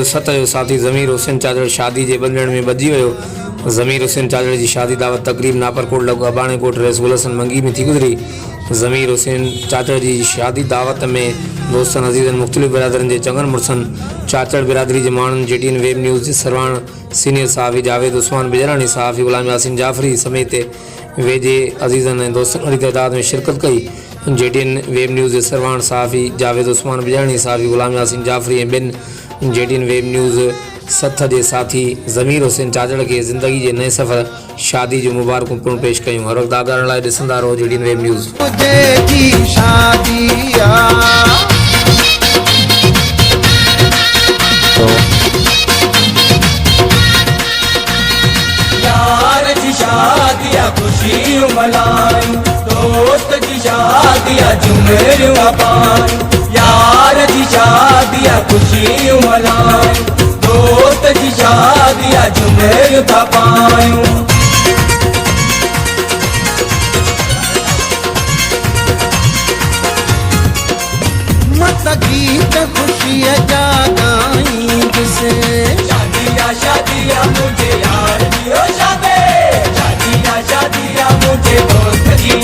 7 जो साथी ज़मीर हुसैन चाचड़ शादी के बंधण में बजी वियो। ज़मीर हुसैन चाचड़ की शादी दावत तकरीब नापरकोट लॻा बाणेकोट रसगुल हसन मंगी में थी गुज़री। ज़मीर हुसैन चाचड़ की शादी दावत में दोस्तन अज़ीज़न मुख़्तलिफ़ बिरादरनि के चङनि मुड़सनि चाचड़ बिरादरी के माण्हुनि JTN वेब न्यूज़ के सरवाण सीनियर सहाफ़ी जावेद उस्मान बिजरानी सहाफ़ी गुलाम यासीन जाफ़री समेत वेझे अज़ीज़न ऐं दोस्तनि वॾी तइदाद में शिरकत कई। JTN वेब न्यूज़ के सरवाण सहाफ़ी जावेद उस्मान बिजरानी सहाफ़ी गुलाम यासीन जाफ़री ऐं ॿिनि JTN वेब न्यूज़ 7 के साथी ज़मीर हुसैन चाचड़ के ज़िंदगी के नए सफ़र शादी जो मुबारक पिणु पेश कयूं। हर वक़्तु आगाहण लाइ ॾिसंदा रहो JTN वेब न्यूज़। खुशी मनाई दोस्त की शादियाँ जुमेर पाई, यार की शादियाँ खुशी मनाई दोस्त की शादियाँ जुमेर पाई। मत गीत खुशी जागाई जिसे शादियाँ शादियाँ मुझे यार दियो शादी, शादियाँ मुझे दोस्त की।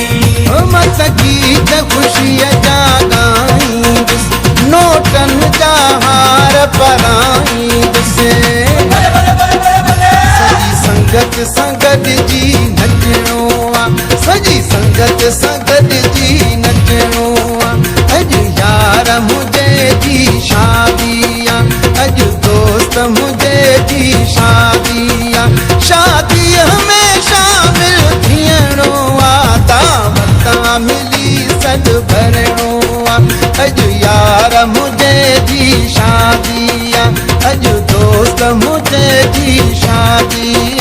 मत गीत खुशी जागाई जिसे नोटन जा हार पराई जिसे सजी संगत संगत जी नचणो आ, सजी संगत संगत जी नचणो आ। अज यार मुझे जी शादियाँ, अज दोस्त मुझे जी शादियाँ। शादी में शामिल थियणो आ, दावतां मिली सद भरणो आ। अज यार मुझे जी शादियाँ, अज दोस्त मुझे जी शादियाँ।